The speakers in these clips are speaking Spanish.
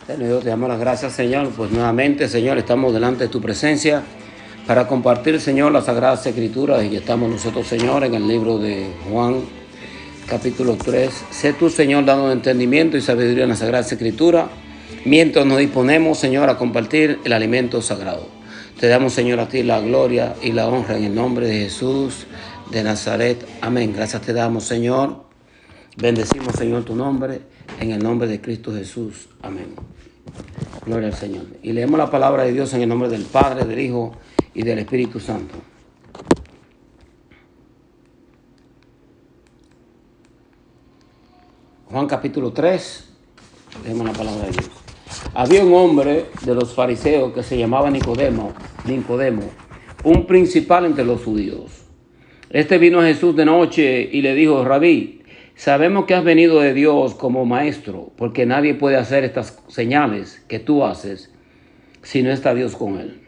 Yo te damos las gracias, Señor. Pues nuevamente, Señor, estamos delante de tu presencia para compartir, Señor, las Sagradas Escrituras. Y estamos nosotros, Señor, en el libro de Juan, capítulo 3. Sé tú, Señor, dando entendimiento y sabiduría en las Sagradas Escrituras, mientras nos disponemos, Señor, a compartir el alimento sagrado. Te damos, Señor, a ti la gloria y la honra en el nombre de Jesús de Nazaret. Amén. Gracias te damos, Señor. Bendecimos, Señor, tu nombre en el nombre de Cristo Jesús. Amén. Gloria al Señor. Y leemos la palabra de Dios en el nombre del Padre, del Hijo y del Espíritu Santo. Juan capítulo 3. Leemos la palabra de Dios. Había un hombre de los fariseos que se llamaba Nicodemo, un principal entre los judíos. Este vino a Jesús de noche y le dijo: Rabí, sabemos que has venido de Dios como maestro, porque nadie puede hacer estas señales que tú haces si no está Dios con él.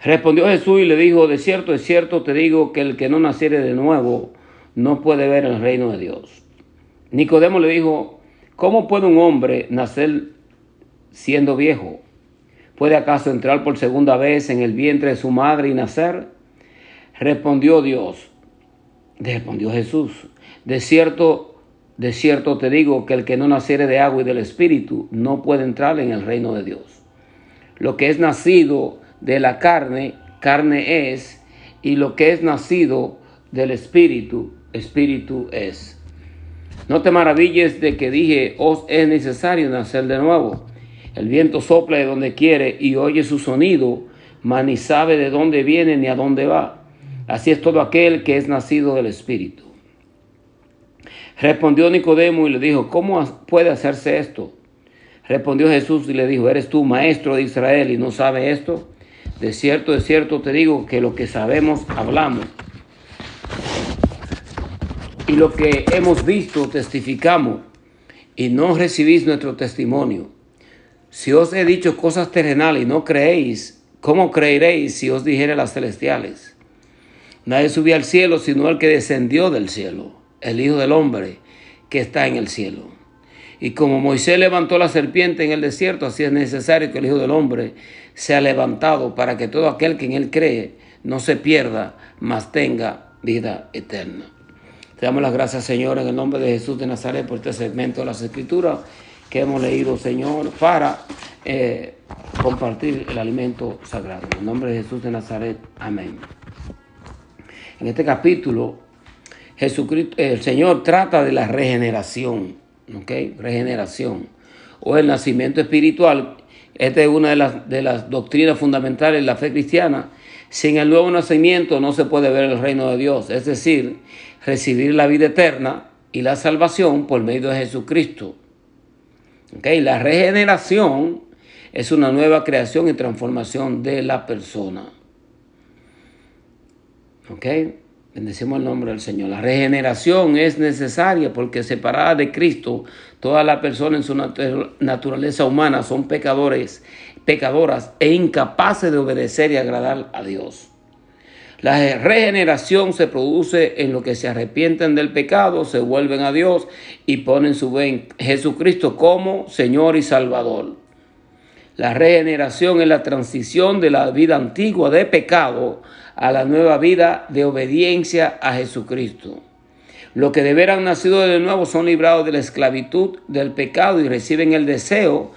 Respondió Jesús y le dijo: de cierto te digo que el que no naciere de nuevo no puede ver el reino de Dios. Nicodemo le dijo: ¿cómo puede un hombre nacer siendo viejo? ¿Puede acaso entrar por segunda vez en el vientre de su madre y nacer? Respondió Jesús: de cierto te digo que el que no naciere de agua y del Espíritu no puede entrar en el reino de Dios. Lo que es nacido de la carne, carne es, y lo que es nacido del Espíritu, Espíritu es. No te maravilles de que dije: os es necesario nacer de nuevo. El viento sopla de donde quiere y oye su sonido, mas ni sabe de dónde viene ni a dónde va. Así es todo aquel que es nacido del Espíritu. Respondió Nicodemo y le dijo: ¿cómo puede hacerse esto? Respondió Jesús y le dijo: ¿eres tú maestro de Israel y no sabes esto? De cierto te digo que lo que sabemos hablamos, y lo que hemos visto testificamos, y no recibís nuestro testimonio. Si os he dicho cosas terrenales y no creéis, ¿cómo creeréis si os dijere las celestiales? Nadie subió al cielo sino el que descendió del cielo, el Hijo del Hombre que está en el cielo. Y como Moisés levantó la serpiente en el desierto, así es necesario que el Hijo del Hombre sea levantado, para que todo aquel que en él cree no se pierda, mas tenga vida eterna. Te damos las gracias, Señor, en el nombre de Jesús de Nazaret, por este segmento de las Escrituras que hemos leído, Señor, para compartir el alimento sagrado. En el nombre de Jesús de Nazaret. Amén. En este capítulo, Jesucristo, el Señor trata de la regeneración, ¿ok? Regeneración o el nacimiento espiritual. Esta es una de las doctrinas fundamentales de la fe cristiana. Sin el nuevo nacimiento no se puede ver el reino de Dios, es decir, recibir la vida eterna y la salvación por medio de Jesucristo. ¿Okay? La regeneración es una nueva creación y transformación de la persona. ¿Ok? Bendecimos el nombre del Señor. La regeneración es necesaria porque separada de Cristo, todas las personas en su naturaleza humana son pecadoras e incapaces de obedecer y agradar a Dios. La regeneración se produce en los que se arrepienten del pecado, se vuelven a Dios y ponen su fe en Jesucristo como Señor y Salvador. La regeneración es la transición de la vida antigua de pecado a la nueva vida de obediencia a Jesucristo. Los que de veras han nacido de nuevo son librados de la esclavitud del pecado y reciben el deseo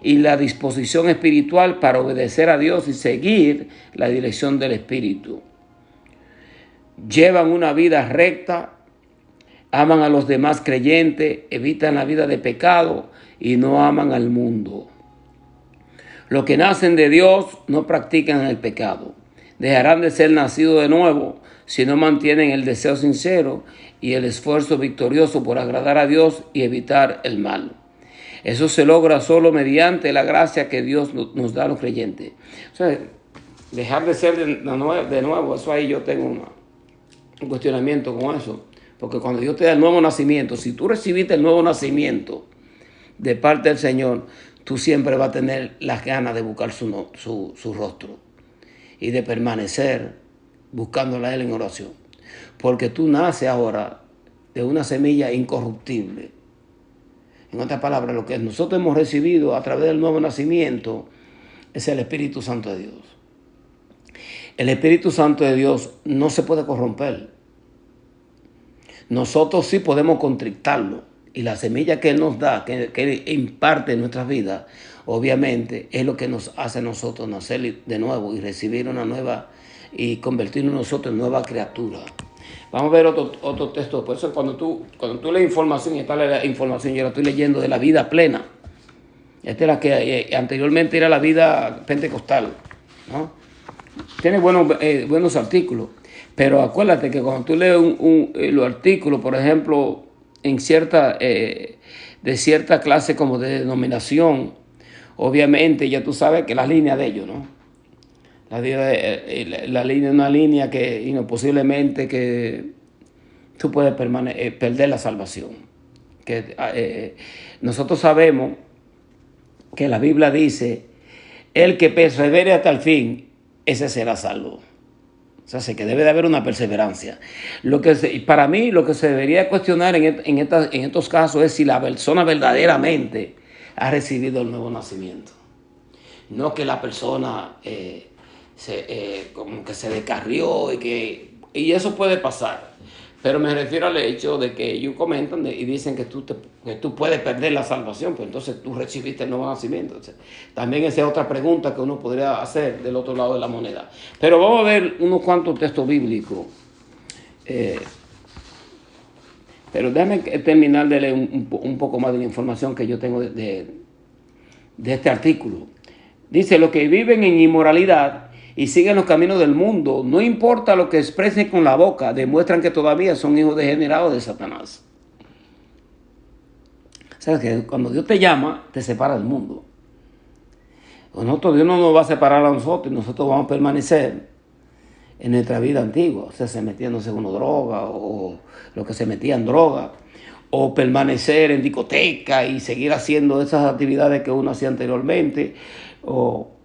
y la disposición espiritual para obedecer a Dios y seguir la dirección del Espíritu. Llevan una vida recta, aman a los demás creyentes, evitan la vida de pecado y no aman al mundo. Los que nacen de Dios no practican el pecado. Dejarán de ser nacidos de nuevo si no mantienen el deseo sincero y el esfuerzo victorioso por agradar a Dios y evitar el mal. Eso se logra solo mediante la gracia que Dios nos da a los creyentes. O sea, dejar de ser de nuevo, eso ahí yo tengo un cuestionamiento con eso. Porque cuando Dios te da el nuevo nacimiento, si tú recibiste el nuevo nacimiento de parte del Señor, tú siempre vas a tener las ganas de buscar su rostro y de permanecer buscándola a Él en oración. Porque tú naces ahora de una semilla incorruptible En otras palabras, lo que nosotros hemos recibido a través del nuevo nacimiento es el Espíritu Santo de Dios. El Espíritu Santo de Dios no se puede corromper. Nosotros sí podemos contrictarlo. Y la semilla que Él nos da, que Él imparte en nuestras vidas, obviamente es lo que nos hace a nosotros nacer de nuevo y recibir una nueva y convertirnos nosotros en nueva criatura. Vamos a ver otro texto. Por eso cuando tú lees información, y está la información, yo la estoy leyendo de la vida plena. Esta es la que anteriormente era la vida pentecostal, ¿no? Tiene buenos artículos, pero acuérdate que cuando tú lees los artículos, por ejemplo, en de cierta clase como de denominación, obviamente ya tú sabes que la línea de ellos, ¿no? La línea es una línea que posiblemente que tú puedes perder la salvación. Nosotros sabemos que la Biblia dice, el que persevere hasta el fin, ese será salvo. O sea, que debe de haber una perseverancia. Para mí, lo que se debería cuestionar en estos casos es si la persona verdaderamente ha recibido el nuevo nacimiento. No que la persona como que se descarrió y eso puede pasar. Pero me refiero al hecho de que ellos comentan y dicen que tú puedes perder la salvación, pues entonces tú recibiste el nuevo nacimiento. Entonces, también esa es otra pregunta que uno podría hacer del otro lado de la moneda. Pero vamos a ver unos cuantos textos bíblicos. Pero déjame terminar de leer un poco más de la información que yo tengo de este artículo. Dice, los que viven en inmoralidad y siguen los caminos del mundo, no importa lo que expresen con la boca, demuestran que todavía son hijos degenerados de Satanás. O sea, que cuando Dios te llama, te separa del mundo. Dios no nos va a separar a nosotros y nosotros vamos a permanecer en nuestra vida antigua. O sea, metiéndose en droga o lo que se metía en droga. O permanecer en discoteca y seguir haciendo esas actividades que uno hacía anteriormente. O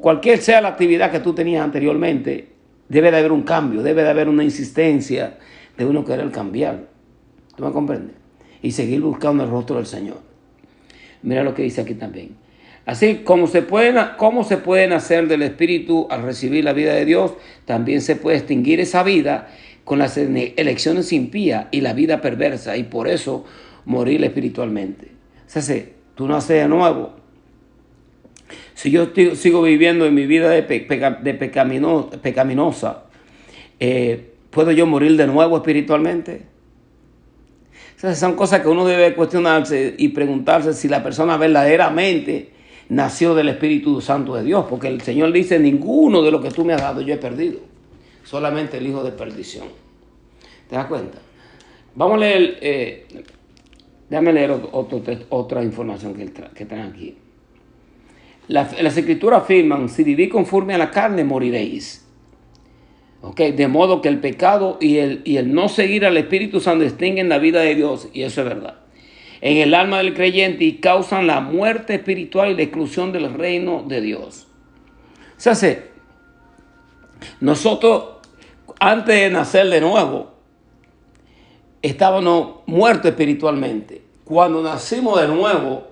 cualquier sea la actividad que tú tenías anteriormente, debe de haber un cambio, debe de haber una insistencia de uno querer cambiar. ¿Tú me comprendes? Y seguir buscando el rostro del Señor. Mira lo que dice aquí también. Así como se puede nacer del Espíritu al recibir la vida de Dios, también se puede extinguir esa vida con las elecciones impías y la vida perversa, y por eso morir espiritualmente. O sea, si tú naces de nuevo, si yo sigo viviendo en mi vida pecaminosa, ¿puedo yo morir de nuevo espiritualmente? O sea, son cosas que uno debe cuestionarse y preguntarse si la persona verdaderamente nació del Espíritu Santo de Dios, porque el Señor dice, ninguno de lo que tú me has dado yo he perdido, solamente el hijo de perdición. ¿Te das cuenta? Vamos a leer, déjame leer otra información que están aquí. Las Escrituras afirman, si vivís conforme a la carne, moriréis. ¿Okay? De modo que el pecado y el no seguir al Espíritu Santo extinguen la vida de Dios, y eso es verdad, en el alma del creyente y causan la muerte espiritual y la exclusión del reino de Dios. O sea, nosotros, antes de nacer de nuevo, estábamos muertos espiritualmente. Cuando nacimos de nuevo,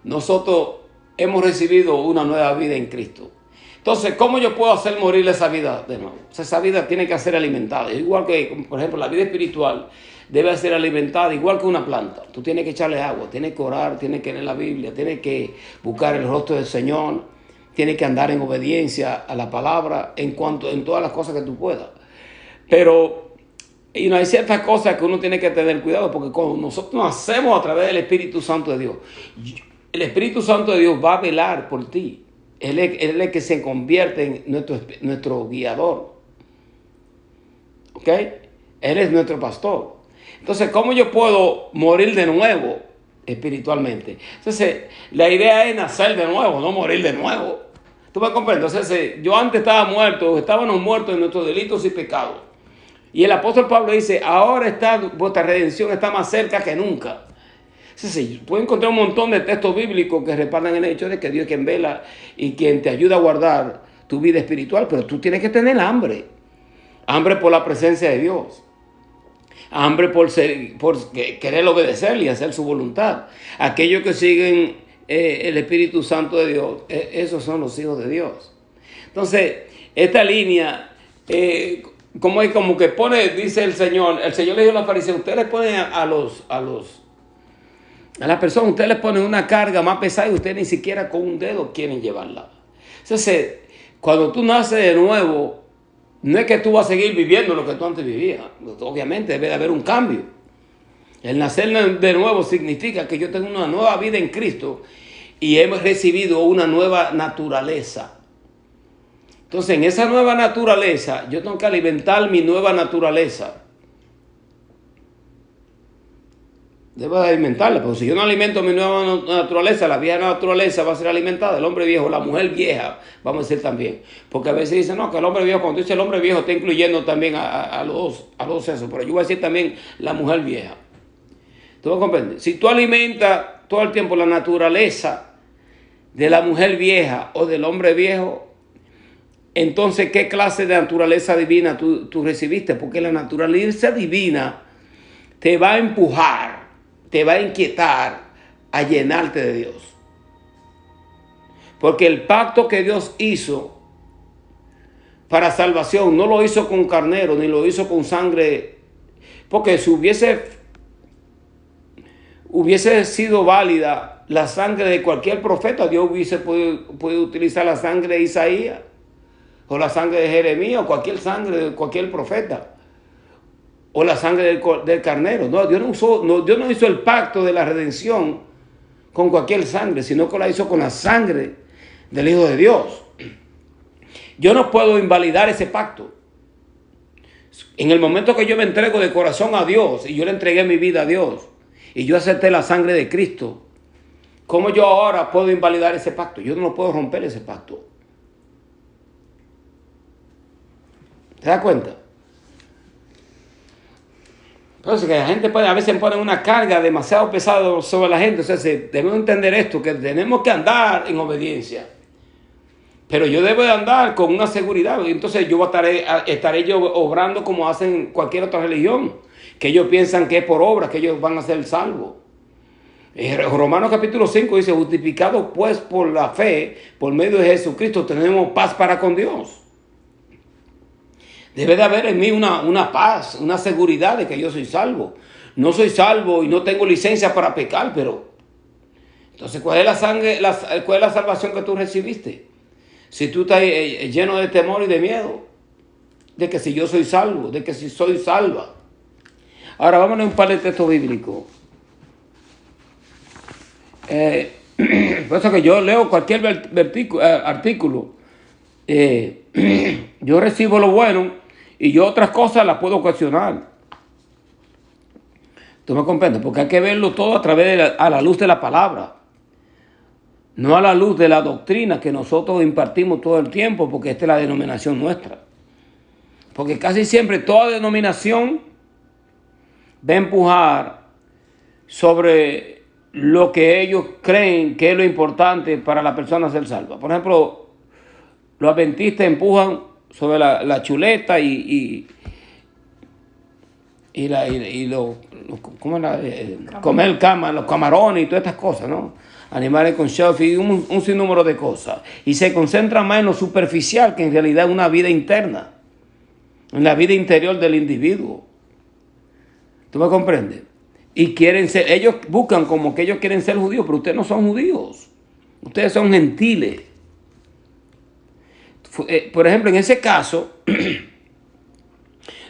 nosotros hemos recibido una nueva vida en Cristo. Entonces, ¿cómo yo puedo hacer morir esa vida de nuevo? O sea, esa vida tiene que ser alimentada. Igual que, por ejemplo, la vida espiritual debe ser alimentada igual que una planta. Tú tienes que echarle agua, tienes que orar, tienes que leer la Biblia, tienes que buscar el rostro del Señor, tienes que andar en obediencia a la palabra en todas las cosas que tú puedas. Pero hay ciertas cosas que uno tiene que tener cuidado, porque cuando nosotros nacemos a través del Espíritu Santo de Dios, el Espíritu Santo de Dios va a velar por ti. Él es el que se convierte en nuestro guiador. ¿Ok? Él es nuestro pastor. Entonces, ¿cómo yo puedo morir de nuevo espiritualmente? Entonces, la idea es nacer de nuevo, no morir de nuevo. ¿Tú me comprendes? Entonces, yo antes estaba muerto, estábamos muertos en nuestros delitos y pecados. Y el apóstol Pablo dice, ahora vuestra redención está más cerca que nunca. Sí, puedes encontrar un montón de textos bíblicos que respaldan el hecho de que Dios es quien vela y quien te ayuda a guardar tu vida espiritual, pero tú tienes que tener hambre por la presencia de Dios. hambre por querer obedecerle y hacer su voluntad. Aquellos que siguen el Espíritu Santo de Dios, esos son los hijos de Dios. Entonces, esta línea, como que pone, dice el Señor le dijo a los fariseos, ustedes le ponen a las personas, ustedes les ponen una carga más pesada y ustedes ni siquiera con un dedo quieren llevarla. Entonces, cuando tú naces de nuevo, no es que tú vas a seguir viviendo lo que tú antes vivías. Obviamente debe de haber un cambio. El nacer de nuevo significa que yo tengo una nueva vida en Cristo y hemos recibido una nueva naturaleza. Entonces, en esa nueva naturaleza, yo tengo que alimentar mi nueva naturaleza. Debo de alimentarla, porque si yo no alimento mi nueva naturaleza, la vieja naturaleza va a ser alimentada. El hombre viejo, la mujer vieja, vamos a decir también. Porque a veces dicen, no, que el hombre viejo, cuando dice el hombre viejo, está incluyendo también a los sexos. Pero yo voy a decir también la mujer vieja. ¿Tú me comprendes? Si tú alimentas todo el tiempo la naturaleza de la mujer vieja o del hombre viejo, entonces, ¿qué clase de naturaleza divina tú recibiste? Porque la naturaleza divina te va a empujar, te va a inquietar a llenarte de Dios. Porque el pacto que Dios hizo para salvación no lo hizo con carnero, ni lo hizo con sangre. Porque si hubiese sido válida la sangre de cualquier profeta, Dios hubiese podido utilizar la sangre de Isaías, o la sangre de Jeremías, o cualquier sangre de cualquier profeta. O la sangre del carnero. No, Dios no hizo el pacto de la redención con cualquier sangre, sino que la hizo con la sangre del Hijo de Dios. Yo no puedo invalidar ese pacto. En el momento que yo me entrego de corazón a Dios y yo le entregué mi vida a Dios y yo acepté la sangre de Cristo, ¿cómo yo ahora puedo invalidar ese pacto? Yo no puedo romper ese pacto. ¿Te das cuenta? Entonces, que la gente a veces pone una carga demasiado pesada sobre la gente. O sea, debemos entender esto, que tenemos que andar en obediencia. Pero yo debo de andar con una seguridad. Entonces yo estaré yo obrando como hacen cualquier otra religión, que ellos piensan que es por obra, que ellos van a ser salvos. Romanos capítulo 5 dice, justificados pues por la fe, por medio de Jesucristo, tenemos paz para con Dios. Debe de haber en mí una paz, una seguridad de que yo soy salvo. No soy salvo y no tengo licencia para pecar, pero entonces, ¿cuál es cuál es la salvación que tú recibiste? Si tú estás lleno de temor y de miedo, de que si yo soy salvo, de que si soy salva. Ahora vámonos a un par de textos bíblicos. Por eso que yo leo cualquier artículo. Yo recibo lo bueno y yo otras cosas las puedo cuestionar. ¿Tú me comprendes? Porque hay que verlo todo a través a la luz de la palabra. No a la luz de la doctrina que nosotros impartimos todo el tiempo, porque esta es la denominación nuestra. Porque casi siempre toda denominación va a empujar sobre lo que ellos creen que es lo importante para la persona ser salva. Por ejemplo, los adventistas empujan sobre la chuleta comer los camarones y todas estas cosas, ¿no? Animales con shellfish y un sinnúmero de cosas. Y se concentran más en lo superficial que en realidad en una vida interna, en la vida interior del individuo. ¿Tú me comprendes? Y ellos buscan como que ellos quieren ser judíos, pero ustedes no son judíos. Ustedes son gentiles. Por ejemplo, en ese caso,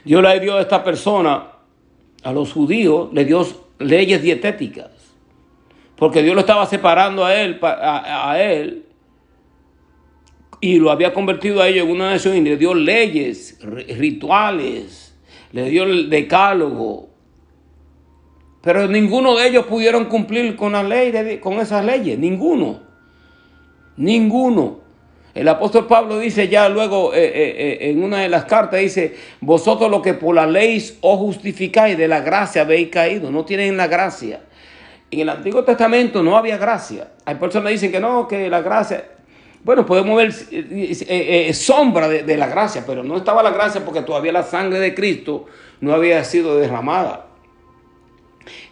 Dios le dio a esta persona, a los judíos, le dio leyes dietéticas. Porque Dios lo estaba separando a él y lo había convertido a ellos en una nación y le dio leyes, rituales, le dio el decálogo. Pero ninguno de ellos pudieron cumplir con con esas leyes, ninguno. El apóstol Pablo dice ya luego en una de las cartas, dice, vosotros los que por la ley os justificáis, de la gracia habéis caído, no tienen la gracia. En el Antiguo Testamento no había gracia. Hay personas que dicen que no, que la gracia. Bueno, podemos ver sombra de la gracia, pero no estaba la gracia porque todavía la sangre de Cristo no había sido derramada.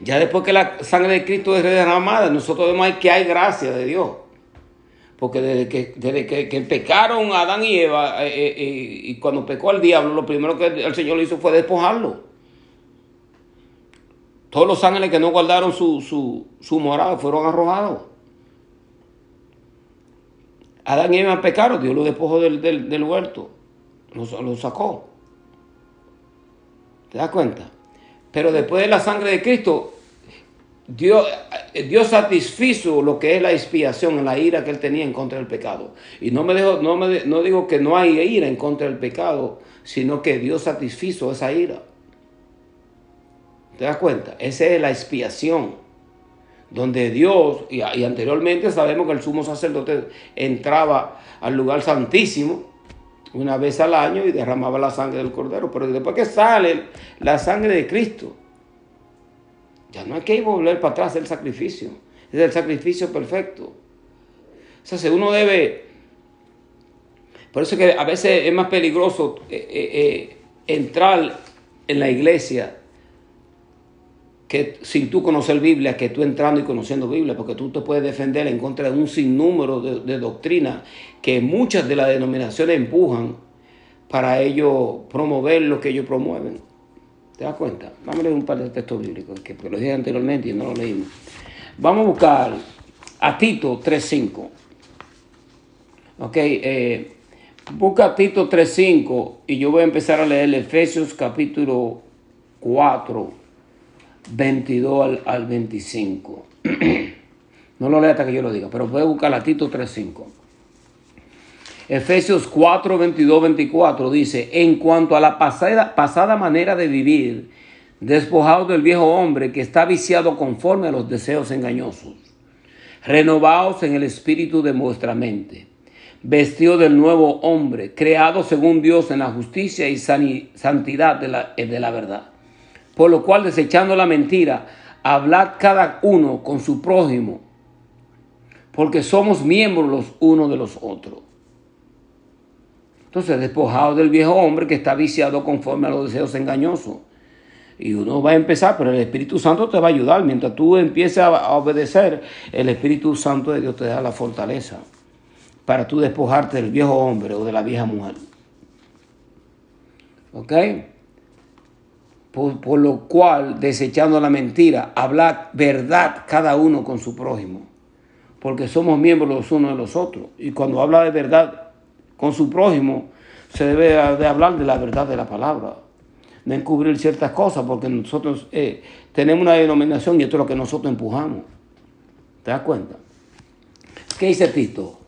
Ya después que la sangre de Cristo es derramada, nosotros vemos que hay gracia de Dios. Porque desde que pecaron Adán y Eva, y cuando pecó el diablo, lo primero que el Señor le hizo fue despojarlo. Todos los ángeles que no guardaron su morada fueron arrojados. Adán y Eva pecaron, Dios lo despojó del huerto, lo sacó. ¿Te das cuenta? Pero después de la sangre de Cristo, Dios satisfizo lo que es la expiación en la ira que él tenía en contra del pecado. Y no digo que no hay ira en contra del pecado, sino que Dios satisfizo esa ira. ¿Te das cuenta? Esa es la expiación. Donde Dios, y anteriormente sabemos que el sumo sacerdote entraba al lugar santísimo una vez al año y derramaba la sangre del cordero. Pero después que sale la sangre de Cristo, ya no hay que volver para atrás del sacrificio. Es el sacrificio perfecto. O sea, si uno debe... Por eso que a veces es más peligroso entrar en la iglesia que sin tú conocer Biblia, que tú entrando y conociendo Biblia, porque tú te puedes defender en contra de un sinnúmero de doctrinas que muchas de las denominaciones empujan para ellos promover lo que ellos promueven. ¿Te das cuenta? Vamos a leer un par de textos bíblicos que lo dije anteriormente y no lo leímos. Vamos a buscar a Tito 3.5. Ok, busca Tito 3.5 y yo voy a empezar a leer Efesios capítulo 4, 22 al 25. No lo lea hasta que yo lo diga, pero puede buscar a Tito 3.5. Efesios 4, 22, 24 dice: en cuanto a la pasada manera de vivir, despojados del viejo hombre que está viciado conforme a los deseos engañosos, renovaos en el espíritu de vuestra mente, vestido del nuevo hombre, creado según Dios en la justicia y santidad de la verdad. Por lo cual, desechando la mentira, hablad cada uno con su prójimo, porque somos miembros los unos de los otros. Entonces, despojado del viejo hombre que está viciado conforme a los deseos engañosos. Y uno va a empezar, pero el Espíritu Santo te va a ayudar. Mientras tú empieces a obedecer, el Espíritu Santo de Dios te da la fortaleza para tú despojarte del viejo hombre o de la vieja mujer. ¿Ok? Por lo cual, desechando la mentira, hablad verdad cada uno con su prójimo, porque somos miembros los unos de los otros. Y cuando habla de verdad con su prójimo, se debe de hablar de la verdad de la palabra, de encubrir ciertas cosas, porque nosotros tenemos una denominación y esto es lo que nosotros empujamos. ¿Te das cuenta? ¿Qué dice Tito?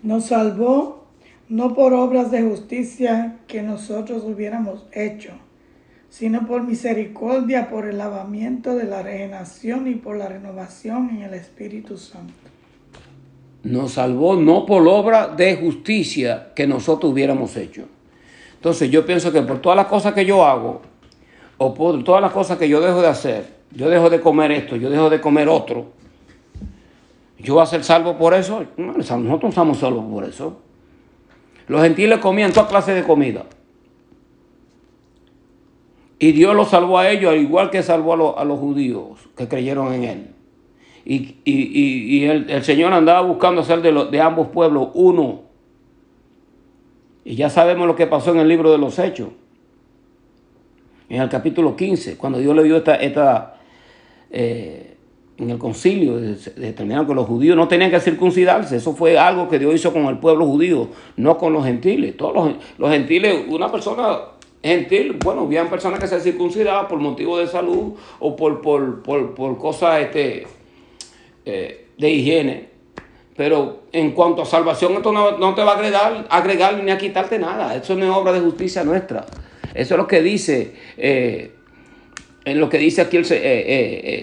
Nos salvó no por obras de justicia que nosotros hubiéramos hecho, sino por misericordia, por el lavamiento de la regeneración y por la renovación en el Espíritu Santo. Nos salvó no por obra de justicia que nosotros hubiéramos hecho. Entonces yo pienso que por todas las cosas que yo hago, o por todas las cosas que yo dejo de hacer, yo dejo de comer esto, yo dejo de comer otro, ¿yo voy a ser salvo por eso? No, nosotros somos salvos por eso. Los gentiles comían toda clase de comida. Y Dios los salvó a ellos, al igual que salvó a los judíos que creyeron en Él. Y el Señor andaba buscando hacer de ambos pueblos uno. Y ya sabemos lo que pasó en el libro de los Hechos. En el capítulo 15, cuando Dios le dio en el concilio, determinaron que los judíos no tenían que circuncidarse. Eso fue algo que Dios hizo con el pueblo judío, no con los gentiles. Todos los gentiles, una persona gentil, bueno, habían personas que se circuncidaban por motivo de salud o por cosas de higiene. Pero en cuanto a salvación, esto no te va a agregar ni a quitarte nada. Eso no es obra de justicia nuestra. Eso es lo que dice, en lo que dice aquí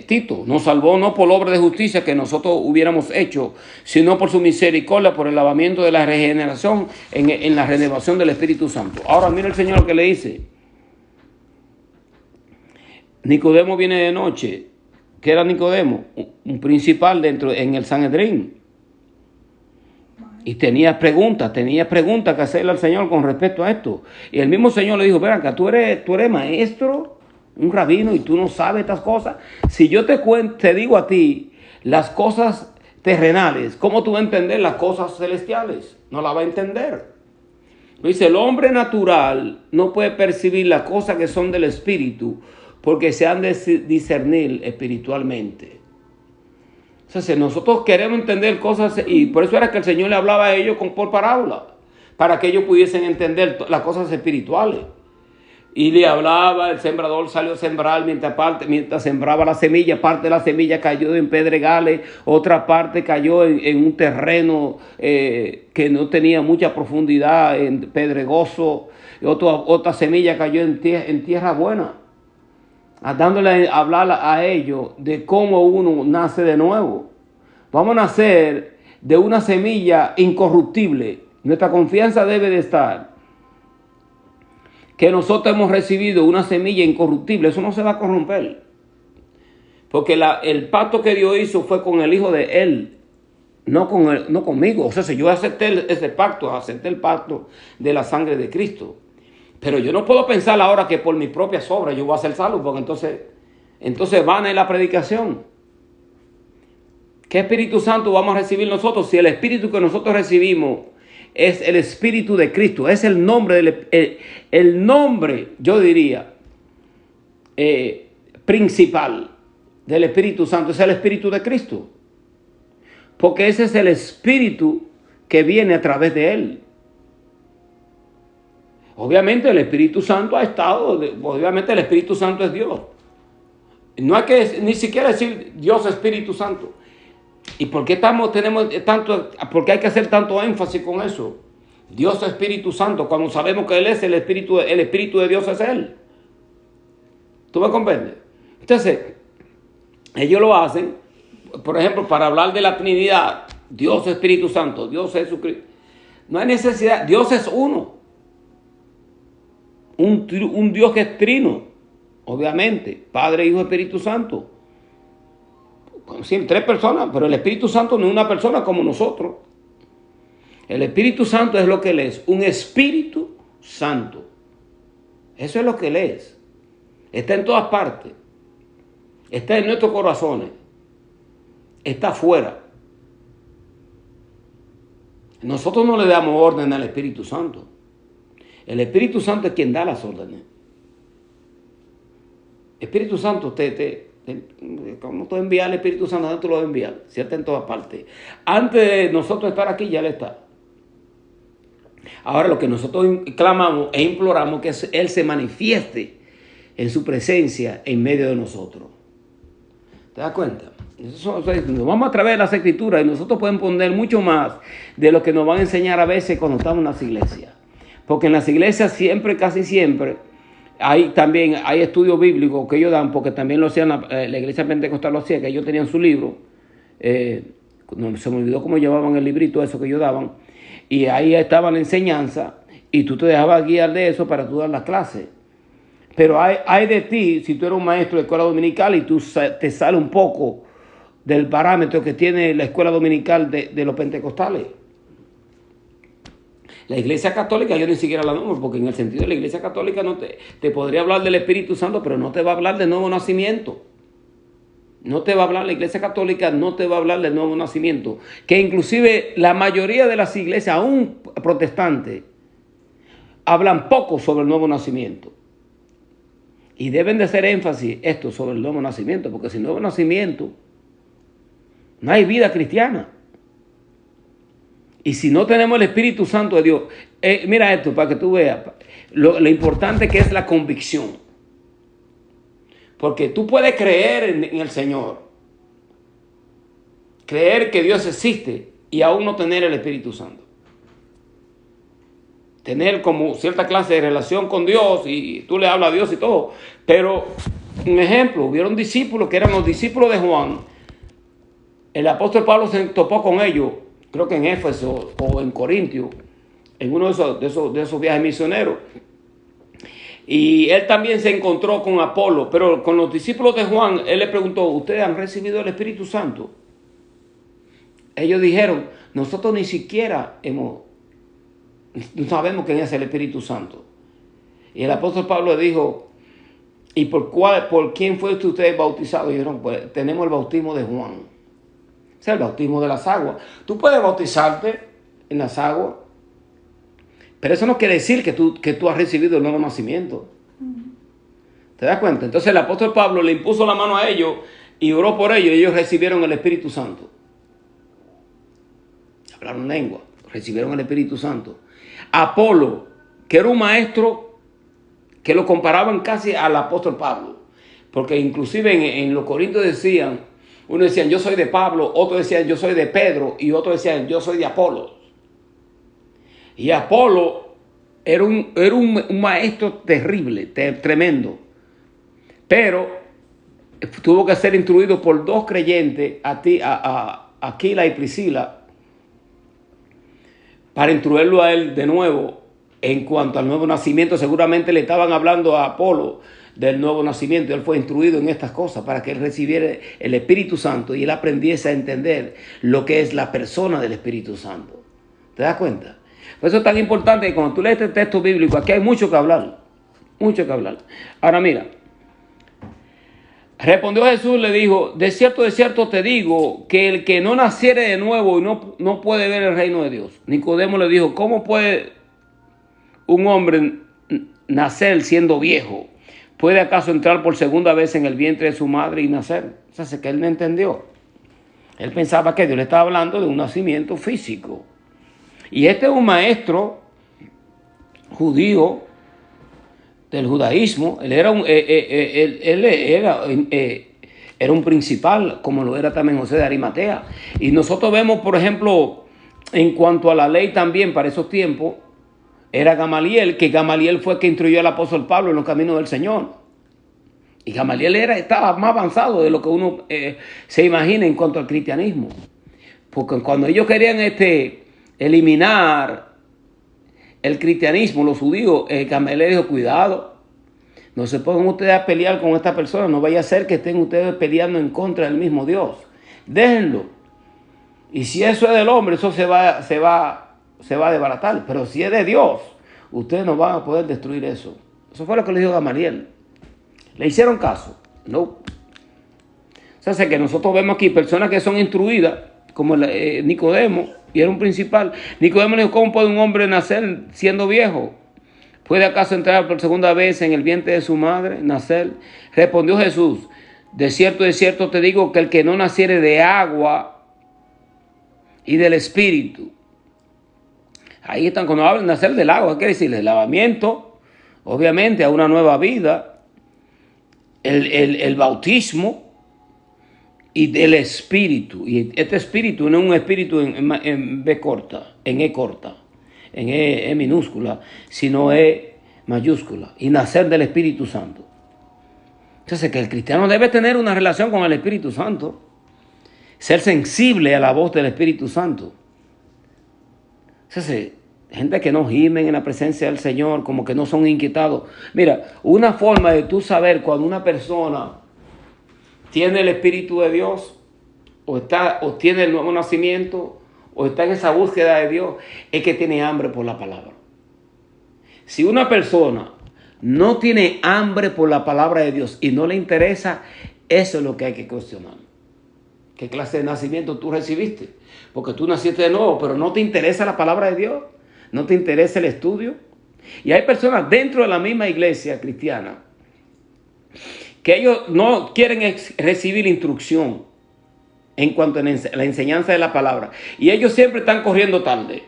Tito. Nos salvó no por obra de justicia que nosotros hubiéramos hecho, sino por su misericordia, por el lavamiento de la regeneración en la renovación del Espíritu Santo. Ahora mira el Señor que le dice. Nicodemo viene de noche. ¿Qué era Nicodemo? Un principal en el Sanedrín. Y tenía preguntas que hacerle al Señor con respecto a esto. Y el mismo Señor le dijo, ven acá, tú eres maestro, un rabino, y tú no sabes estas cosas. Si yo te digo a ti las cosas terrenales, ¿cómo tú vas a entender las cosas celestiales? No las va a entender. Dice, el hombre natural no puede percibir las cosas que son del espíritu porque se han de discernir espiritualmente. Entonces, nosotros queremos entender cosas, y por eso era que el Señor le hablaba a ellos por parábola, para que ellos pudiesen entender las cosas espirituales. Y le hablaba, el sembrador salió a sembrar, mientras sembraba la semilla, parte de la semilla cayó en pedregales, otra parte cayó en un terreno que no tenía mucha profundidad, en pedregoso, y otra semilla cayó en tierra buena, dándole a hablar a ellos de cómo uno nace de nuevo. Vamos a nacer de una semilla incorruptible. Nuestra confianza debe de estar que nosotros hemos recibido una semilla incorruptible. Eso no se va a corromper, porque el pacto que Dios hizo fue con el Hijo de Él, no conmigo. O sea, si yo acepté ese pacto, acepté el pacto de la sangre de Cristo. Pero yo no puedo pensar ahora que por mis propias obras yo voy a ser salvo, porque entonces vana es la predicación. ¿Qué Espíritu Santo vamos a recibir nosotros si el Espíritu que nosotros recibimos es el Espíritu de Cristo? Es el nombre, el nombre, yo diría, principal del Espíritu Santo, es el Espíritu de Cristo. Porque ese es el Espíritu que viene a través de Él. Obviamente el Espíritu Santo obviamente el Espíritu Santo es Dios. No hay que ni siquiera decir Dios Espíritu Santo. ¿Y por qué por qué hay que hacer tanto énfasis con eso? Dios Espíritu Santo, cuando sabemos que Él es el Espíritu de Dios es Él. ¿Tú me comprendes? Entonces, ellos lo hacen, por ejemplo, para hablar de la Trinidad, Dios Espíritu Santo, Dios Jesucristo. No hay necesidad, Dios es uno. Un Dios que es trino, obviamente, Padre, Hijo, Espíritu Santo. Sí, 3 personas, pero el Espíritu Santo no es una persona como nosotros. El Espíritu Santo es lo que Él es, un Espíritu Santo. Eso es lo que Él es. Está en todas partes. Está en nuestros corazones. Está afuera. Nosotros no le damos orden al Espíritu Santo. El Espíritu Santo es quien da las órdenes. Espíritu Santo, ¿cómo tú envías al Espíritu Santo? ¿Dónde tú lo vas a enviar? Si está en todas partes. Antes de nosotros estar aquí, ya Él está. Ahora lo que nosotros clamamos e imploramos es que Él se manifieste en su presencia en medio de nosotros. ¿Te das cuenta? Nos vamos a través de las Escrituras y nosotros podemos poner mucho más de lo que nos van a enseñar a veces cuando estamos en las iglesias. Porque en las iglesias siempre, casi siempre, hay estudios bíblicos que ellos dan, porque también lo hacían la iglesia pentecostal, lo hacía, que ellos tenían su libro. No, se me olvidó cómo llevaban el librito, eso que ellos daban. Y ahí estaba la enseñanza y tú te dejabas guiar de eso para tú dar las clases. Pero hay de ti, si tú eres un maestro de escuela dominical y tú te sale un poco del parámetro que tiene la escuela dominical de los pentecostales. La Iglesia Católica yo ni siquiera la nombro, porque en el sentido de la Iglesia Católica no te podría hablar del Espíritu Santo, pero no te va a hablar del nuevo nacimiento. No te va a hablar, la Iglesia Católica no te va a hablar del nuevo nacimiento. Que inclusive la mayoría de las iglesias, aún protestantes, hablan poco sobre el nuevo nacimiento. Y deben de hacer énfasis esto sobre el nuevo nacimiento, porque sin nuevo nacimiento no hay vida cristiana. Y si no tenemos el Espíritu Santo de Dios, mira esto para que tú veas lo importante que es la convicción. Porque tú puedes creer en el Señor, creer que Dios existe y aún no tener el Espíritu Santo. Tener como cierta clase de relación con Dios y tú le hablas a Dios y todo. Pero, un ejemplo, hubieron discípulos que eran los discípulos de Juan. El apóstol Pablo se topó con ellos, creo que en Éfeso o en Corintio, en uno de esos viajes misioneros. Y él también se encontró con Apolo, pero con los discípulos de Juan, él le preguntó, ¿ustedes han recibido el Espíritu Santo? ellos dijeron, nosotros ni siquiera no sabemos quién es el Espíritu Santo. Y el apóstol Pablo dijo, ¿y por quién fue ustedes bautizados? Y dijeron, pues tenemos el bautismo de Juan. O sea, el bautismo de las aguas. Tú puedes bautizarte en las aguas, pero eso no quiere decir que tú has recibido el nuevo nacimiento. ¿Te das cuenta? Entonces el apóstol Pablo le impuso la mano a ellos y oró por ellos, y ellos recibieron el Espíritu Santo. Hablaron lengua, recibieron el Espíritu Santo. Apolo, que era un maestro que lo comparaban casi al apóstol Pablo, porque inclusive en los Corintios decían, uno decían yo soy de Pablo, otro decían yo soy de Pedro, y otro decían yo soy de Apolo. Y Apolo era un maestro terrible, tremendo, pero tuvo que ser instruido por dos creyentes, Aquila y Priscila, para instruirlo a él de nuevo en cuanto al nuevo nacimiento. Seguramente le estaban hablando a Apolo del nuevo nacimiento. Él fue instruido en estas cosas para que él recibiera el Espíritu Santo y él aprendiese a entender lo que es la persona del Espíritu Santo. ¿Te das cuenta? Por eso es tan importante que cuando tú lees este texto bíblico, aquí hay mucho que hablar. Mucho que hablar. Ahora mira. Respondió Jesús, le dijo, de cierto te digo, que el que no naciere de nuevo no puede ver el reino de Dios. Nicodemo le dijo, ¿cómo puede un hombre nacer siendo viejo? ¿Puede acaso entrar por segunda vez en el vientre de su madre y nacer? O sea, que él no entendió. Él pensaba que Dios le estaba hablando de un nacimiento físico. Y este es un maestro judío del judaísmo. Él era un principal, como lo era también José de Arimatea. Y nosotros vemos, por ejemplo, en cuanto a la ley también para esos tiempos, era Gamaliel, que Gamaliel fue el que instruyó al apóstol Pablo en los caminos del Señor. Y Gamaliel estaba más avanzado de lo que uno se imagina en cuanto al cristianismo. Porque cuando ellos querían eliminar el cristianismo, los judíos, Gamaliel dijo, cuidado, no se pongan ustedes a pelear con esta persona, no vaya a ser que estén ustedes peleando en contra del mismo Dios. Déjenlo. Y si eso es del hombre, eso se va a desbaratar. Pero si es de Dios, ustedes no van a poder destruir eso. Eso fue lo que le dijo Gamaliel. ¿Le hicieron caso? No. O sea, que nosotros vemos aquí personas que son instruidas, como Nicodemo, y era un principal. Nicodemo le dijo, ¿cómo puede un hombre nacer siendo viejo? ¿Puede acaso entrar por segunda vez en el vientre de su madre, nacer? Respondió Jesús, de cierto te digo que el que no naciere de agua y del Espíritu. Ahí están, cuando hablan de nacer del agua, ¿qué quiere decir? El lavamiento, obviamente, a una nueva vida, el bautismo y del Espíritu. Y este Espíritu no es un espíritu en B corta, en E corta, en E minúscula, sino E mayúscula. Y nacer del Espíritu Santo. Entonces, que el cristiano debe tener una relación con el Espíritu Santo. Ser sensible a la voz del Espíritu Santo. Entonces, gente que no gimen en la presencia del Señor, como que no son inquietados. Mira, una forma de tú saber cuando una persona tiene el Espíritu de Dios, o tiene el nuevo nacimiento, o está en esa búsqueda de Dios, es que tiene hambre por la palabra. Si una persona no tiene hambre por la palabra de Dios y no le interesa, eso es lo que hay que cuestionar. ¿Qué clase de nacimiento tú recibiste? Porque tú naciste de nuevo, pero no te interesa la palabra de Dios, no te interesa el estudio. Y hay personas dentro de la misma iglesia cristiana que ellos no quieren recibir instrucción en cuanto a la enseñanza de la palabra. Y ellos siempre están corriendo tarde.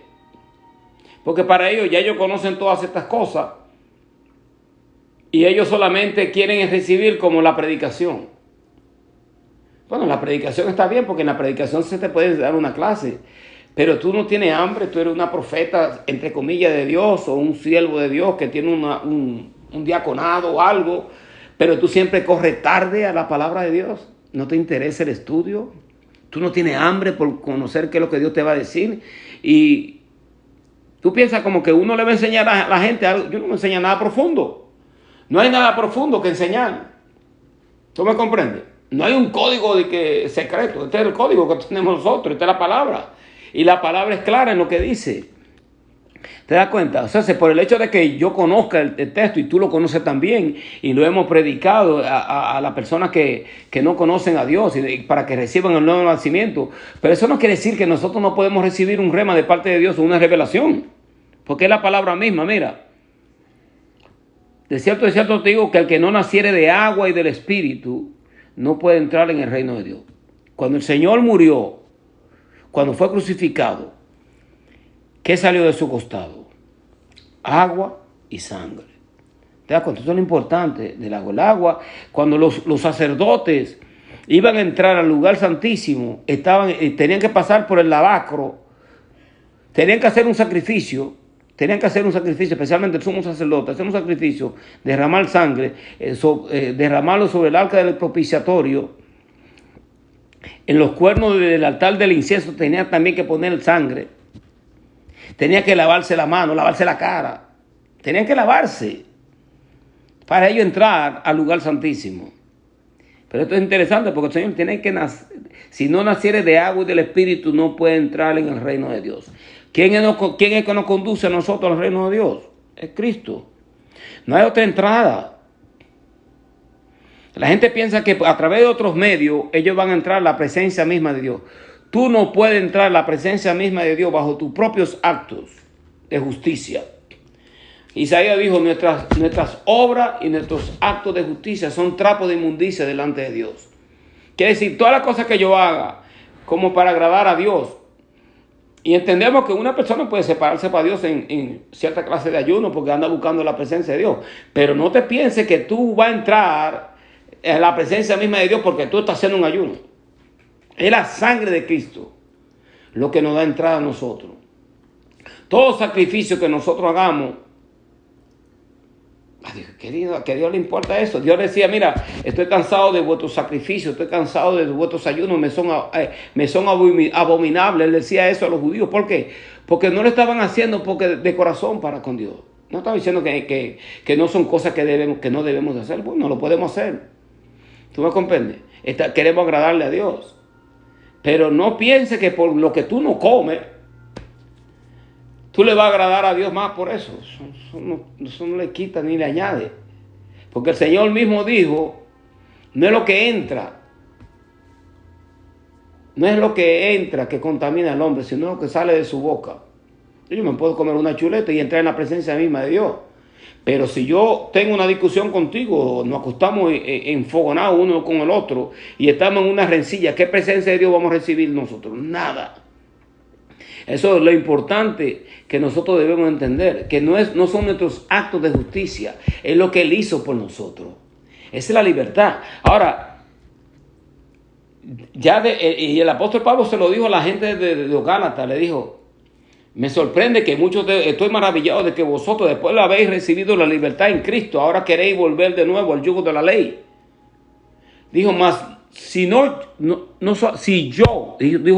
Porque para ellos ya ellos conocen todas estas cosas. Y ellos solamente quieren recibir como la predicación. Bueno, la predicación está bien porque en la predicación se te puede dar una clase. Pero tú no tienes hambre, tú eres una profeta, entre comillas, de Dios o un siervo de Dios que tiene un diaconado o algo. Pero tú siempre corres tarde a la palabra de Dios. No te interesa el estudio. Tú no tienes hambre por conocer qué es lo que Dios te va a decir. Y tú piensas como que uno le va a enseñar a la gente algo. Yo no me enseño nada profundo. No hay nada profundo que enseñar. ¿Tú me comprendes? No hay un código de que secreto. Este es el código que tenemos nosotros. Esta es la palabra. Y la palabra es clara en lo que dice. ¿Te das cuenta? O sea, por el hecho de que yo conozca el texto y tú lo conoces también y lo hemos predicado a las personas que no conocen a Dios y para que reciban el nuevo nacimiento. Pero eso no quiere decir que nosotros no podemos recibir un rema de parte de Dios o una revelación. Porque es la palabra misma, mira. De cierto te digo que el que no naciere de agua y del Espíritu no puede entrar en el reino de Dios. Cuando el Señor murió, cuando fue crucificado, ¿qué salió de su costado? Agua y sangre. ¿Te das cuenta? Eso es lo importante del agua. El agua, cuando los sacerdotes iban a entrar al lugar santísimo, tenían que pasar por el lavacro, tenían que hacer un sacrificio, especialmente el sumo sacerdote, hacer un sacrificio, derramar sangre, derramarlo sobre el arca del propiciatorio. En los cuernos del altar del incienso tenía también que poner sangre. Tenía que lavarse la mano, lavarse la cara. Tenían que lavarse para ellos entrar al lugar santísimo. Pero esto es interesante porque el Señor tiene que nacer. Si no naciere de agua y del Espíritu, no puede entrar en el reino de Dios. ¿Quién es que nos conduce a nosotros al reino de Dios? Es Cristo. No hay otra entrada. La gente piensa que a través de otros medios ellos van a entrar a la presencia misma de Dios. Tú no puedes entrar a la presencia misma de Dios bajo tus propios actos de justicia. Isaías dijo, nuestras obras y nuestros actos de justicia son trapos de inmundicia delante de Dios. Quiere decir, todas las cosas que yo haga como para agradar a Dios. Y entendemos que una persona puede separarse para Dios en cierta clase de ayuno porque anda buscando la presencia de Dios. Pero no te pienses que tú vas a entrar en la presencia misma de Dios porque tú estás haciendo un ayuno. Es la sangre de Cristo lo que nos da entrada a nosotros. Todo sacrificio que nosotros hagamos, que a Dios le importa eso. Dios decía, mira, estoy cansado de vuestros sacrificios, estoy cansado de vuestros ayunos, me son abominables. Él decía eso a los judíos. ¿Por qué? Porque no lo estaban haciendo de corazón para con Dios. No estaba diciendo que no son cosas que no debemos de hacer. Bueno, lo podemos hacer. ¿Tú me comprendes? Queremos agradarle a Dios. Pero no pienses que por lo que tú no comes, tú le vas a agradar a Dios más por eso. Eso no le quita ni le añade. Porque el Señor mismo dijo, no es lo que entra que contamina al hombre, sino lo que sale de su boca. Yo me puedo comer una chuleta y entrar en la presencia misma de Dios. Pero si yo tengo una discusión contigo, nos acostamos enfogonados uno con el otro y estamos en una rencilla, ¿qué presencia de Dios vamos a recibir nosotros? Nada. Eso es lo importante que nosotros debemos entender, que no son nuestros actos de justicia, es lo que Él hizo por nosotros. Esa es la libertad. Ahora, y el apóstol Pablo se lo dijo a la gente de los Gálatas, le dijo, me sorprende que estoy maravillado de que vosotros después de habéis recibido la libertad en Cristo, ahora queréis volver de nuevo al yugo de la ley. Dijo más, dijo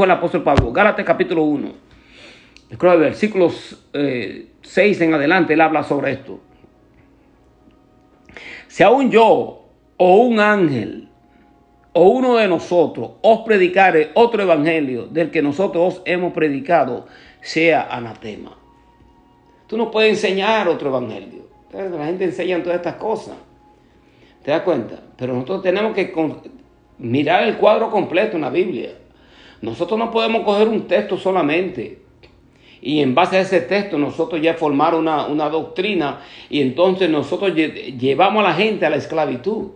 el apóstol Pablo, Gálatas capítulo 1, creo que versículos 6 en adelante, él habla sobre esto. Si aún yo o un ángel o uno de nosotros os predicare otro evangelio del que nosotros os hemos predicado, sea anatema. Tú no puedes enseñar otro evangelio. La gente enseña todas estas cosas. ¿Te das cuenta? Pero nosotros tenemos que mirar el cuadro completo en la Biblia. Nosotros no podemos coger un texto solamente y en base a ese texto nosotros ya formar una doctrina y entonces nosotros llevamos a la gente a la esclavitud.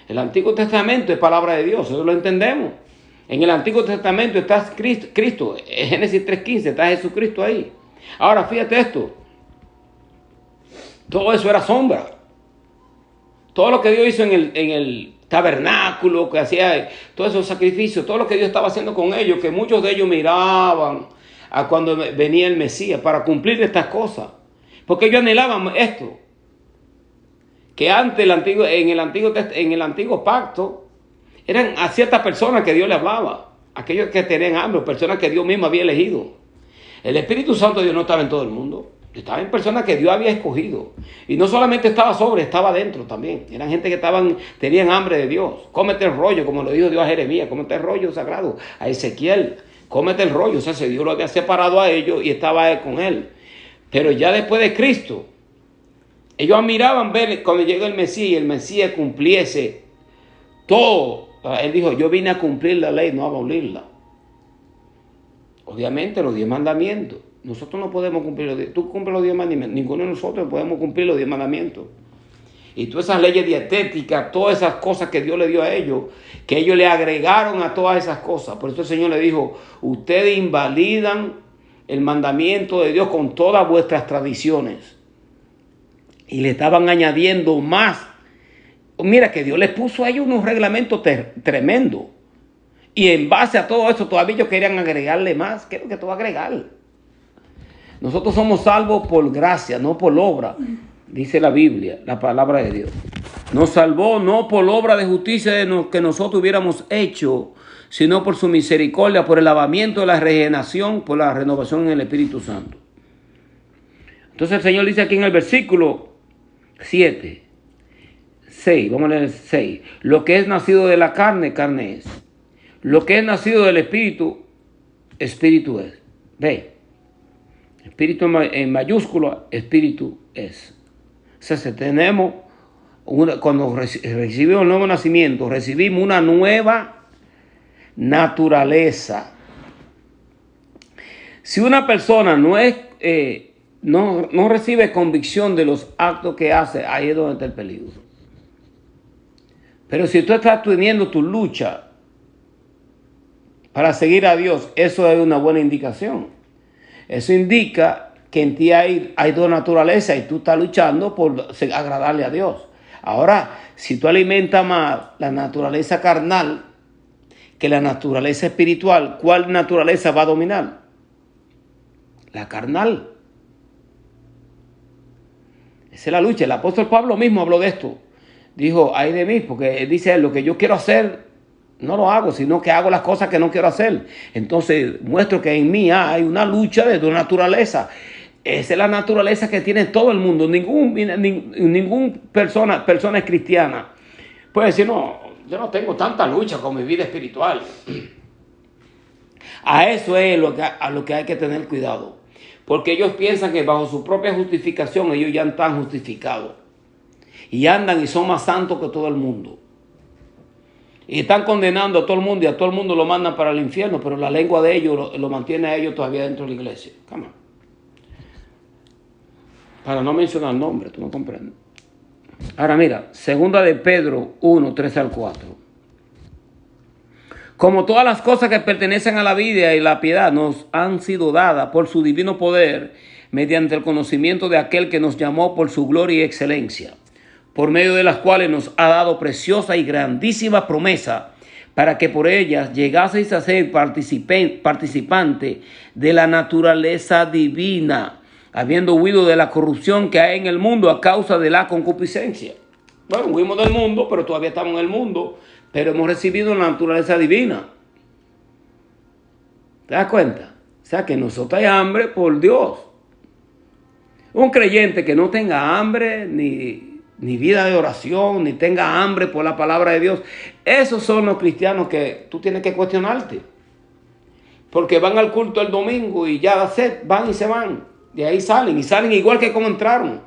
El Antiguo Testamento es palabra de Dios, eso lo entendemos. En el Antiguo Testamento está Cristo, en Génesis 3:15 está Jesucristo ahí. Ahora fíjate esto, todo eso era sombra. Todo lo que Dios hizo en el tabernáculo, que hacía todos esos sacrificios, todo lo que Dios estaba haciendo con ellos, que muchos de ellos miraban a cuando venía el Mesías para cumplir estas cosas. Porque ellos anhelaban esto. Que antes en el antiguo pacto eran a ciertas personas que Dios le hablaba, aquellos que tenían hambre, personas que Dios mismo había elegido. El Espíritu Santo de Dios no estaba en todo el mundo. Estaban personas que Dios había escogido. Y no solamente estaba sobre, estaba dentro también. Eran gente que tenían hambre de Dios. Cómete el rollo, como lo dijo Dios a Jeremías. Cómete el rollo sagrado. A Ezequiel, cómete el rollo. O sea, Dios lo había separado a ellos y estaba con él. Pero ya después de Cristo, ellos admiraban ver cuando llegó el Mesías y el Mesías cumpliese todo. Él dijo, yo vine a cumplir la ley, no a abolirla. Obviamente los 10 mandamientos. Nosotros no podemos cumplir los 10. Tú cumples los 10 mandamientos. Ninguno de nosotros podemos cumplir los 10 mandamientos. Y todas esas leyes dietéticas, todas esas cosas que Dios le dio a ellos, que ellos le agregaron a todas esas cosas. Por eso el Señor le dijo, ustedes invalidan el mandamiento de Dios con todas vuestras tradiciones. Y le estaban añadiendo más. Mira que Dios les puso a ellos unos reglamentos tremendos. Y en base a todo eso todavía ellos querían agregarle más. ¿Qué es lo que tú vas a agregar? Nosotros somos salvos por gracia, no por obra, dice la Biblia, la palabra de Dios. Nos salvó no por obra de justicia que nosotros hubiéramos hecho, sino por su misericordia, por el lavamiento de la regeneración, por la renovación en el Espíritu Santo. Entonces el Señor dice aquí en el versículo 6, vamos a leer el 6. Lo que es nacido de la carne, carne es. Lo que es nacido del Espíritu, Espíritu es. Ve. Espíritu en mayúscula, Espíritu es. O sea, si tenemos, cuando recibimos el nuevo nacimiento, recibimos una nueva naturaleza. Si una persona no recibe convicción de los actos que hace, ahí es donde está el peligro. Pero si tú estás teniendo tu lucha para seguir a Dios, eso es una buena indicación. Eso indica que en ti hay dos naturalezas y tú estás luchando por agradarle a Dios. Ahora, si tú alimentas más la naturaleza carnal que la naturaleza espiritual, ¿cuál naturaleza va a dominar? La carnal. Esa es la lucha. El apóstol Pablo mismo habló de esto. Dijo, ay de mí, porque dice, lo que yo quiero hacer, no lo hago, sino que hago las cosas que no quiero hacer. Entonces muestro que en mí hay una lucha de dos naturalezas. Esa es la naturaleza que tiene todo el mundo. Ningún persona cristiana puede decir, no, yo no tengo tanta lucha con mi vida espiritual. A eso es a lo que hay que tener cuidado. Porque ellos piensan que bajo su propia justificación ellos ya están justificados. Y andan y son más santos que todo el mundo. Y están condenando a todo el mundo y a todo el mundo lo mandan para el infierno, pero la lengua de ellos lo mantiene a ellos todavía dentro de la iglesia. Come on. Para no mencionar el nombre, tú no comprendes. Ahora mira, segunda de Pedro 1, 13 al 4. Como todas las cosas que pertenecen a la vida y la piedad nos han sido dadas por su divino poder, mediante el conocimiento de aquel que nos llamó por su gloria y excelencia, por medio de las cuales nos ha dado preciosa y grandísima promesa, para que por ellas llegaseis a ser participante de la naturaleza divina, habiendo huido de la corrupción que hay en el mundo a causa de la concupiscencia. Bueno, huimos del mundo, pero todavía estamos en el mundo, pero hemos recibido la naturaleza divina. ¿Te das cuenta? O sea, que nosotros hay hambre por Dios. Un creyente que no tenga hambre ni vida de oración, ni tenga hambre por la palabra de Dios, esos son los cristianos que tú tienes que cuestionarte. Porque van al culto el domingo y ya van y se van. De ahí salen y salen igual que como entraron.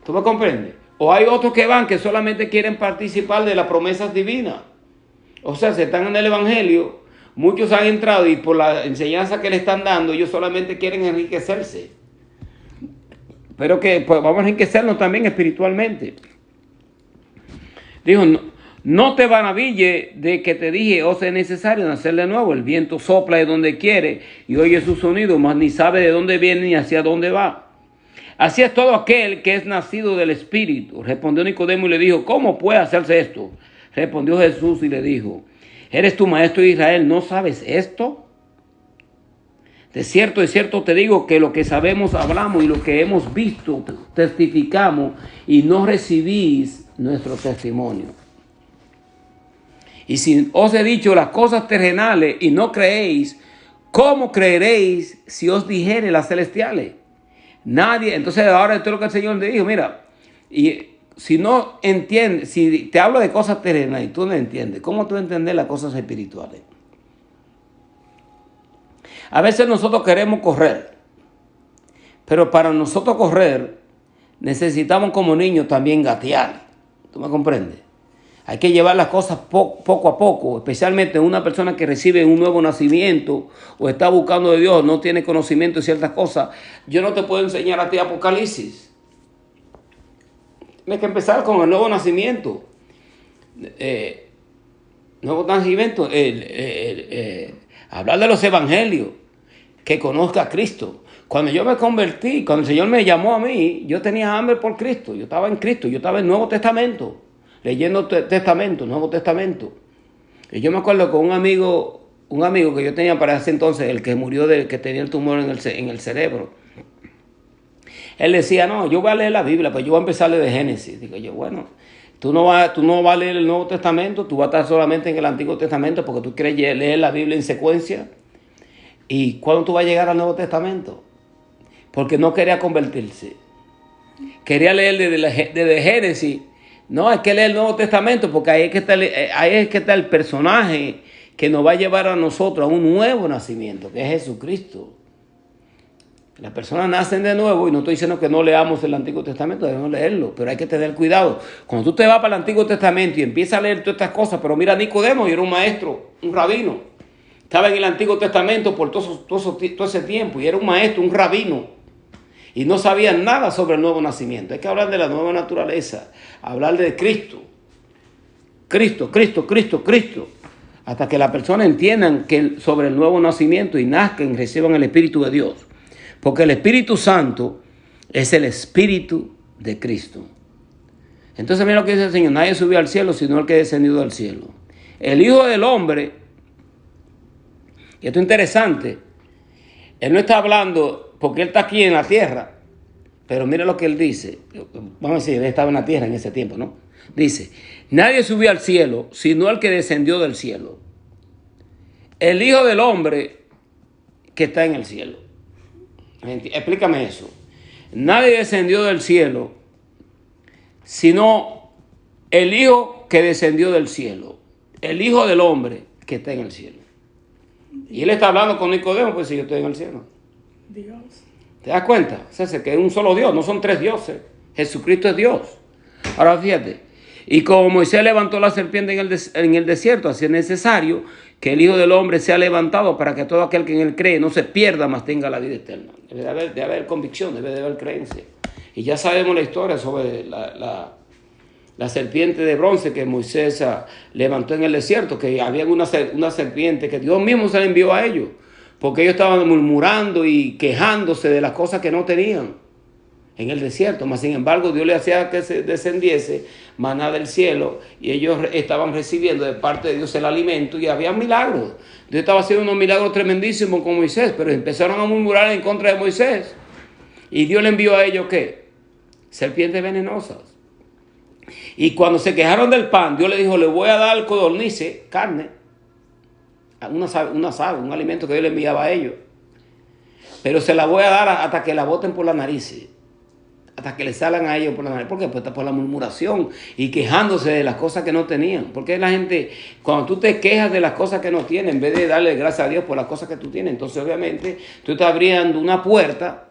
¿Tú me comprendes? O hay otros que van que solamente quieren participar de las promesas divinas. O sea, se están en el evangelio, muchos han entrado y por la enseñanza que le están dando, ellos solamente quieren enriquecerse. Pero que pues, vamos a enriquecernos también espiritualmente. Dijo, no te maraville de que te dije, o sea, es necesario nacer de nuevo. El viento sopla de donde quiere y oye su sonido, mas ni sabe de dónde viene ni hacia dónde va. Así es todo aquel que es nacido del Espíritu. Respondió Nicodemo y le dijo, ¿cómo puede hacerse esto? Respondió Jesús y le dijo, ¿eres tu maestro de Israel? ¿No sabes esto? De cierto te digo que lo que sabemos hablamos y lo que hemos visto testificamos y no recibís nuestro testimonio. Y si os he dicho las cosas terrenales y no creéis, ¿Cómo creeréis si os dijere las celestiales? Nadie. Entonces ahora esto es lo que el Señor le dijo, mira, y si no entiendes, si te hablo de cosas terrenas y tú no entiendes, ¿cómo tú entiendes las cosas espirituales? A veces nosotros queremos correr, pero para nosotros correr necesitamos como niños también gatear. ¿Tú me comprendes? Hay que llevar las cosas poco a poco, especialmente una persona que recibe un nuevo nacimiento o está buscando de Dios, no tiene conocimiento de ciertas cosas. Yo no te puedo enseñar a ti Apocalipsis. Tienes que empezar con el nuevo nacimiento. Hablar de los evangelios, que conozca a Cristo. Cuando yo me convertí, cuando el Señor me llamó a mí, yo tenía hambre por Cristo. Yo estaba en Cristo, yo estaba en el Nuevo Testamento, leyendo Testamento, Nuevo Testamento. Y yo me acuerdo con un amigo que yo tenía para ese entonces, el que murió, que tenía el tumor en el cerebro. Él decía, no, yo voy a leer la Biblia, pues yo voy a empezar a leer de Génesis. Digo yo, bueno, tú no vas a leer el Nuevo Testamento, tú vas a estar solamente en el Antiguo Testamento porque tú quieres leer la Biblia en secuencia. ¿Y cuándo tú vas a llegar al Nuevo Testamento? Porque no quería convertirse. Quería leer desde Génesis. No, hay que leer el Nuevo Testamento porque ahí es que está el personaje que nos va a llevar a nosotros a un nuevo nacimiento, que es Jesucristo. Las personas nacen de nuevo y no estoy diciendo que no leamos el Antiguo Testamento, debemos leerlo, pero hay que tener cuidado. Cuando tú te vas para el Antiguo Testamento y empiezas a leer todas estas cosas, pero mira, Nicodemo, y era un maestro, un rabino, estaba en el Antiguo Testamento por todo ese tiempo y era un maestro, un rabino, y no sabía nada sobre el nuevo nacimiento. Hay que hablar de la nueva naturaleza, hablar de Cristo. Cristo, hasta que las personas entiendan sobre el nuevo nacimiento y nazcan y reciban el Espíritu de Dios. Porque el Espíritu Santo es el Espíritu de Cristo. Entonces mira lo que dice el Señor. Nadie subió al cielo sino el que descendió del cielo. El Hijo del Hombre, y esto es interesante, Él no está hablando porque Él está aquí en la tierra. Pero mira lo que Él dice. Vamos a decir, Él estaba en la tierra en ese tiempo, ¿no? Dice, nadie subió al cielo sino el que descendió del cielo. El Hijo del Hombre que está en el cielo. Explícame eso. Nadie descendió del cielo, sino el Hijo que descendió del cielo. El Hijo del Hombre que está en el cielo. Y Él está hablando con Nicodemo, pues si yo estoy en el cielo. Dios. ¿Te das cuenta? O sea, que es un solo Dios, no son tres dioses. Jesucristo es Dios. Ahora fíjate. Y como Moisés levantó la serpiente en el desierto, así es necesario que el Hijo del Hombre sea levantado para que todo aquel que en él cree no se pierda, mas tenga la vida eterna. Debe de haber convicción, debe de haber creencia. Y ya sabemos la historia sobre la serpiente de bronce que Moisés levantó en el desierto, que había una serpiente que Dios mismo se la envió a ellos, porque ellos estaban murmurando y quejándose de las cosas que no tenían en el desierto. Mas sin embargo Dios le hacía que se descendiese maná del cielo y ellos estaban recibiendo de parte de Dios el alimento y había milagros. Dios estaba haciendo unos milagros tremendísimos con Moisés, pero empezaron a murmurar en contra de Moisés y Dios le envió a ellos ¿qué? Serpientes venenosas. Y cuando se quejaron del pan, Dios le dijo, le voy a dar codornices, carne, un alimento que Dios le enviaba a ellos, pero se la voy a dar hasta que la boten por la nariz, hasta que le salgan a ellos por la nariz. ¿Por qué? Pues por la murmuración y quejándose de las cosas que no tenían. Porque la gente, cuando tú te quejas de las cosas que no tienen, en vez de darle gracias a Dios por las cosas que tú tienes, entonces obviamente tú estás abriendo una puerta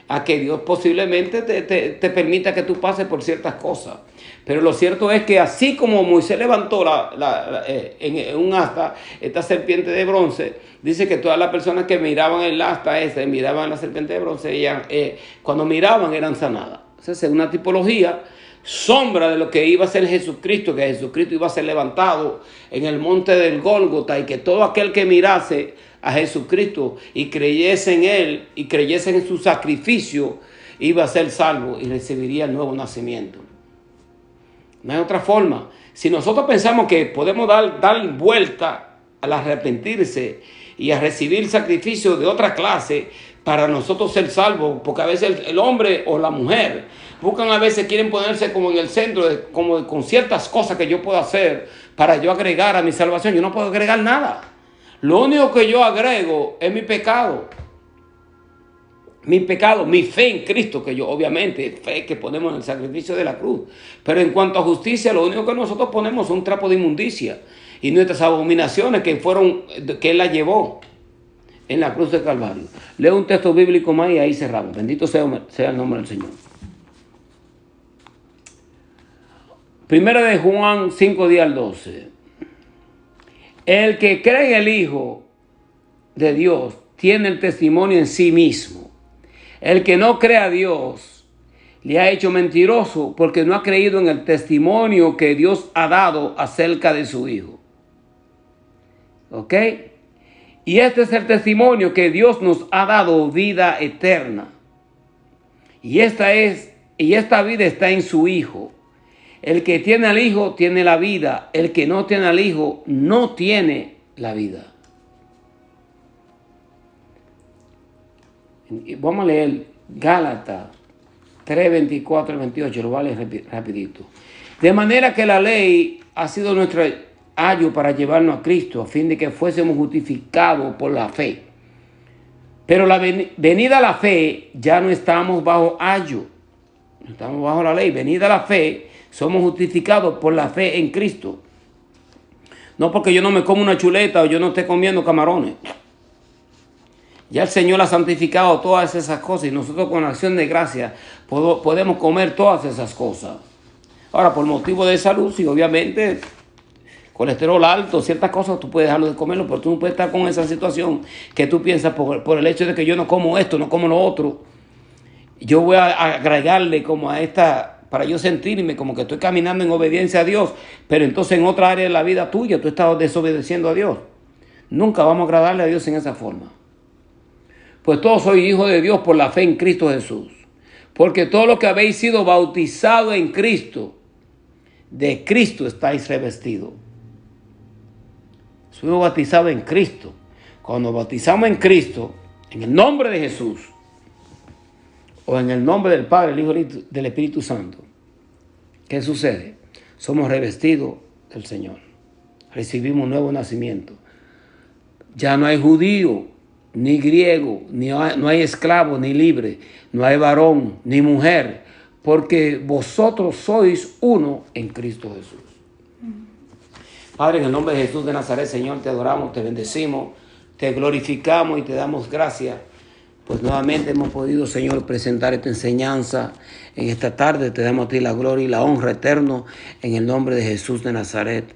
a que Dios posiblemente te permita que tú pases por ciertas cosas. Pero lo cierto es que así como Moisés levantó en un asta esta serpiente de bronce, dice que todas las personas que miraban el asta esa, miraban la serpiente de bronce, cuando miraban eran sanadas. Esa es una tipología, sombra de lo que iba a ser Jesucristo, que Jesucristo iba a ser levantado en el monte del Gólgota y que todo aquel que mirase a Jesucristo y creyese en Él y creyese en su sacrificio, iba a ser salvo y recibiría el nuevo nacimiento. No hay otra forma. Si nosotros pensamos que podemos dar vuelta al arrepentirse y a recibir sacrificio de otra clase para nosotros ser salvos, porque a veces el hombre o la mujer buscan, a veces quieren ponerse como en el centro, como con ciertas cosas que yo puedo hacer para yo agregar a mi salvación. Yo no puedo agregar nada. Lo único que yo agrego es mi pecado. Mi pecado, mi fe en Cristo, que yo obviamente, fe que ponemos en el sacrificio de la cruz. Pero en cuanto a justicia, lo único que nosotros ponemos es un trapo de inmundicia. Y nuestras abominaciones que Él las llevó en la cruz de Calvario. Leo un texto bíblico más y ahí cerramos. Bendito sea el nombre del Señor. Primera de Juan 5, 10 al 12. El que cree en el Hijo de Dios tiene el testimonio en sí mismo. El que no cree a Dios le ha hecho mentiroso porque no ha creído en el testimonio que Dios ha dado acerca de su Hijo. ¿Ok? Y este es el testimonio que Dios nos ha dado, vida eterna. Y esta vida está en su Hijo. El que tiene al Hijo tiene la vida. El que no tiene al Hijo no tiene la vida. Vamos a leer Gálatas 3, 24 y 28. Lo voy a leer rapidito. De manera que la ley ha sido nuestro ayo para llevarnos a Cristo, a fin de que fuésemos justificados por la fe. Pero venida la fe, ya no estamos bajo ayo. No estamos bajo la ley. Venida la fe, somos justificados por la fe en Cristo. No porque yo no me como una chuleta o yo no esté comiendo camarones. Ya el Señor ha santificado todas esas cosas y nosotros con acción de gracia podemos comer todas esas cosas. Ahora, por motivo de salud, sí, obviamente, colesterol alto, ciertas cosas, tú puedes dejarlo de comerlo, pero tú no puedes estar con esa situación que tú piensas por el hecho de que yo no como esto, no como lo otro. Yo voy a agregarle como a esta, para yo sentirme como que estoy caminando en obediencia a Dios, pero entonces en otra área de la vida tuya tú estás desobedeciendo a Dios. Nunca vamos a agradarle a Dios en esa forma. Pues todos sois hijos de Dios por la fe en Cristo Jesús. Porque todos los que habéis sido bautizados en Cristo, de Cristo estáis revestidos. Fuimos bautizados en Cristo. Cuando bautizamos en Cristo, en el nombre de Jesús, o en el nombre del Padre, el Hijo y del Espíritu Santo, ¿qué sucede? Somos revestidos del Señor. Recibimos un nuevo nacimiento. Ya no hay judío, ni griego, no hay esclavo, ni libre, no hay varón, ni mujer, porque vosotros sois uno en Cristo Jesús. Padre, en el nombre de Jesús de Nazaret, Señor, te adoramos, te bendecimos, te glorificamos y te damos gracias. Pues nuevamente hemos podido, Señor, presentar esta enseñanza en esta tarde. Te damos a ti la gloria y la honra eterna en el nombre de Jesús de Nazaret.